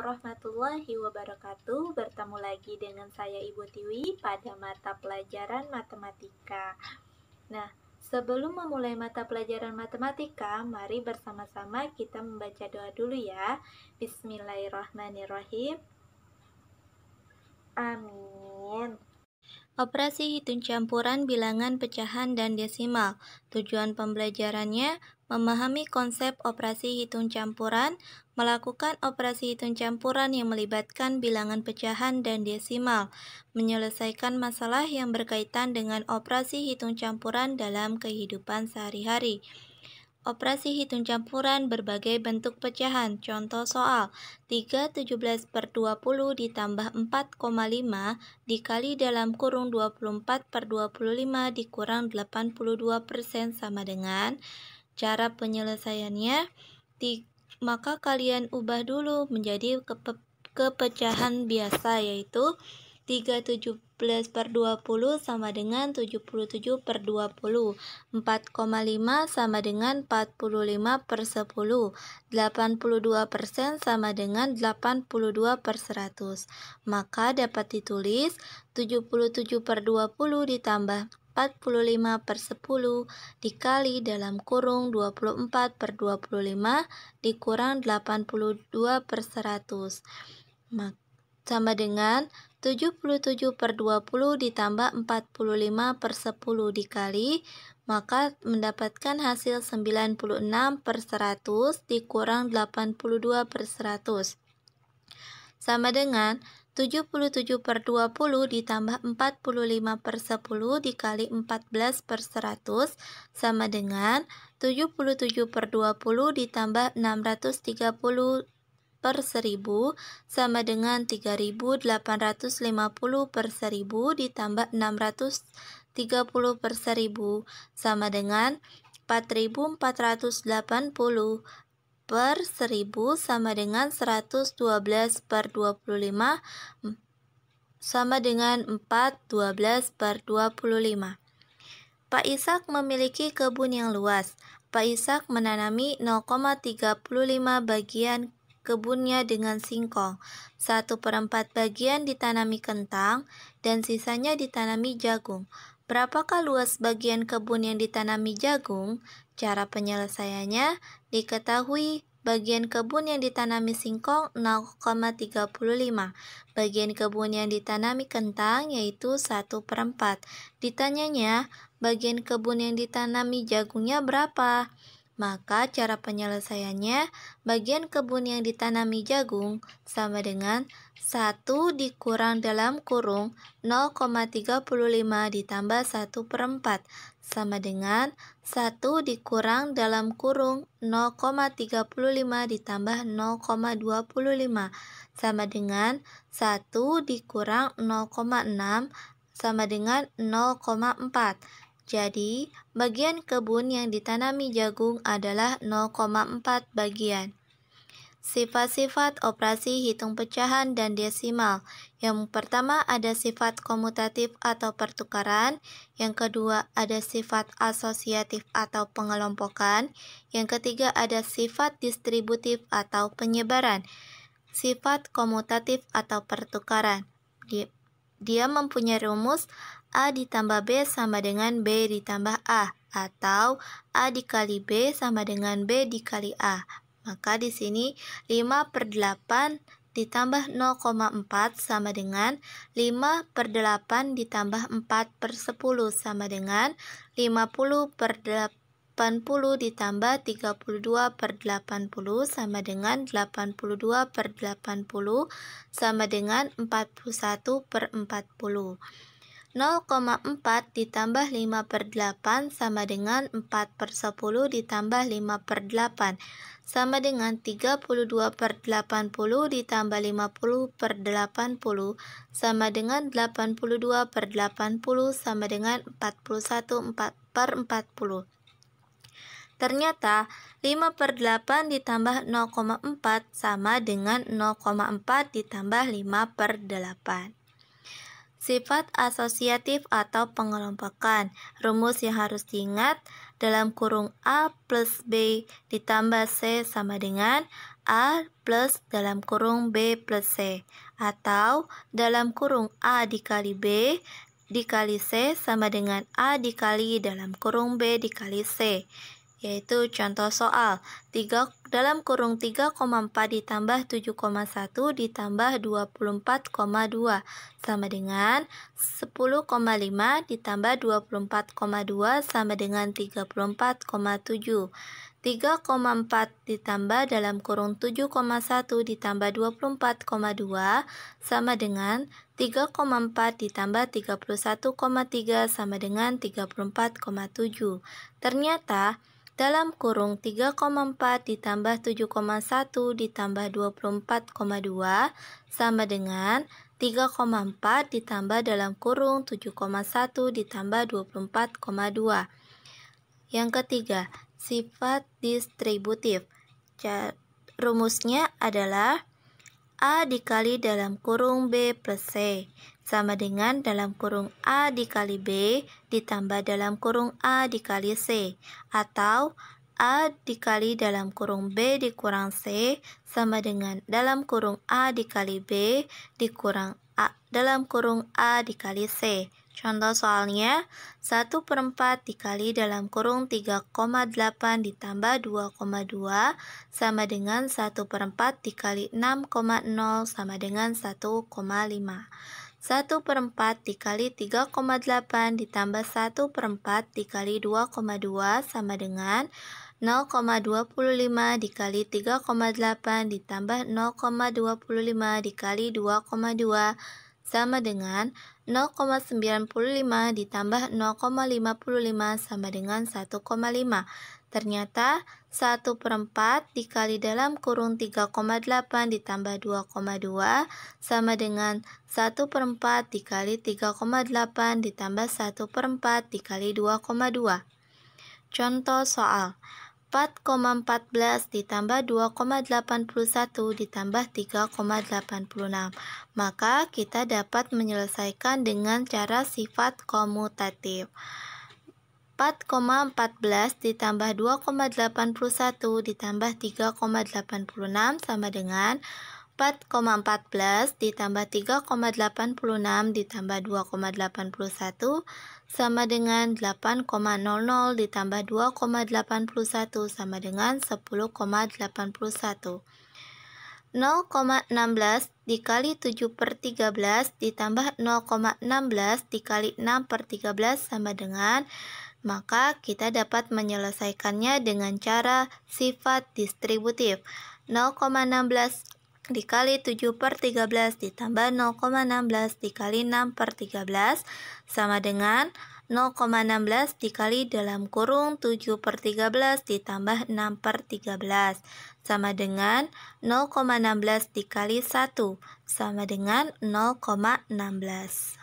warahmatullahi wabarakatuh. Bertemu lagi dengan saya Ibu Tiwi pada mata pelajaran matematika. Nah, sebelum memulai mata pelajaran matematika, mari bersama-sama kita membaca doa dulu ya. Bismillahirrahmanirrahim. Amin. Operasi hitung campuran bilangan pecahan dan desimal. Tujuan pembelajarannya memahami konsep operasi hitung campuran, melakukan operasi hitung campuran yang melibatkan bilangan pecahan dan desimal, menyelesaikan masalah yang berkaitan dengan operasi hitung campuran dalam kehidupan sehari-hari. Operasi hitung campuran berbagai bentuk pecahan. Contoh soal, 3/17/20 ditambah 4,5 dikali dalam kurung 24/25 dikurang 82% sama dengan. Cara penyelesaiannya, maka kalian ubah dulu menjadi kepecahan biasa, yaitu 3/17/20 sama dengan 77/20, 4,5 sama dengan 45/10, 82% sama dengan 82/100. Maka dapat ditulis 77/20 ditambah 45/10 dikali dalam kurung 24/25 dikurang 82/100 sama dengan 77/20 ditambah 45/10 dikali, maka mendapatkan hasil 96/100 dikurang 82/100 sama dengan 77/20 ditambah 45/10 dikali 14/100 sama dengan 77/20 ditambah 630/1000 sama dengan 3850/1000 ditambah 630/1000 sama dengan 4480/1000 sama dengan 112/25 sama dengan 412/25. Pak Ishak memiliki kebun yang luas. Pak Ishak menanami 0,35 bagian kebunnya dengan singkong, 1/4 bagian ditanami kentang, dan sisanya ditanami jagung. Berapakah luas bagian kebun yang ditanami jagung? Cara penyelesaiannya diketahui. Bagian kebun yang ditanami singkong 0,35. Bagian kebun yang ditanami kentang yaitu 1/4. Ditanyanya, bagian kebun yang ditanami jagungnya berapa? Maka cara penyelesaiannya, bagian kebun yang ditanami jagung sama dengan 1 dikurang dalam kurung 0,35 ditambah 1/4 sama dengan 1 dikurang dalam kurung 0,35 ditambah 0,25 sama dengan 1 dikurang 0,6 sama dengan 0,4. Jadi, bagian kebun yang ditanami jagung adalah 0,4 bagian. Sifat-sifat operasi hitung pecahan dan desimal. Yang pertama ada sifat komutatif atau pertukaran. Yang kedua ada sifat asosiatif atau pengelompokan. Yang ketiga ada sifat distributif atau penyebaran. Sifat komutatif atau pertukaran. Dia mempunyai rumus A ditambah B sama dengan B ditambah A, atau A dikali B sama dengan B dikali A. Maka di sini 5/8 ditambah 0,4 sama dengan 5/8 ditambah 4/10 sama dengan 50/80 ditambah 32/80 sama dengan 82/80 sama dengan 41/40. 0,4 ditambah 5/8 sama dengan 4/10 ditambah 5/8 sama dengan 32/80 ditambah 50/80 sama dengan 82/80 sama dengan 41/40. Ternyata 5/8 ditambah 0,4 sama dengan 0,4 ditambah 5/8. Sifat asosiatif atau pengelompokan. Rumus yang harus diingat, dalam kurung A plus B ditambah C sama dengan A plus dalam kurung B plus C, atau dalam kurung A dikali B dikali C sama dengan A dikali dalam kurung B dikali C. Yaitu contoh soal 3 dalam kurung 3,4 ditambah 7,1 ditambah 24,2 sama dengan 10,5 ditambah 24,2 sama dengan 34,7. 3,4 ditambah dalam kurung 7,1 ditambah 24,2 sama dengan 3,4 ditambah 31,3 sama dengan 34,7. Ternyata dalam kurung 3,4 ditambah 7,1 ditambah 24,2 sama dengan 3,4 ditambah dalam kurung 7,1 ditambah 24,2. Yang ketiga, sifat distributif. Rumusnya adalah A dikali dalam kurung B plus C sama dengan dalam kurung A dikali B ditambah dalam kurung A dikali C, atau A dikali dalam kurung B dikurang C sama dengan dalam kurung A dikali B dikurang A dalam kurung A dikali C. Contoh soalnya, 1/4 dikali dalam kurung 3,8 ditambah 2,2 sama dengan 1/4 dikali 6,0 sama dengan 1,5. 1/4 dikali 3,8 ditambah 1/4 dikali 2,2 sama dengan 0,25 dikali 3,8 ditambah 0,25 dikali 2,2 sama dengan 0,95 ditambah 0,55 sama dengan 1,5. Ternyata 1/4 dikali dalam kurung 3,8 ditambah 2,2 sama dengan 1/4 dikali 3,8 ditambah 1/4 dikali 2,2. Contoh soal 4,14 ditambah 2,81 ditambah 3,86. Maka kita dapat menyelesaikan dengan cara sifat komutatif. 4,14 ditambah 2,81 ditambah 3,86 sama dengan 4,14 ditambah 3,86 ditambah 2,81 sama dengan 8,00 ditambah 2,81 sama dengan 10,81. 0,16 dikali 7/13 ditambah 0,16 dikali 6/13 sama dengan, maka kita dapat menyelesaikannya dengan cara sifat distributif. 0,16 dikali 7/13 ditambah 0,16 dikali 6/13 sama dengan 0,16 dikali dalam kurung 7/13 ditambah 6/13 sama dengan 0,16 dikali 1 sama dengan 0,16.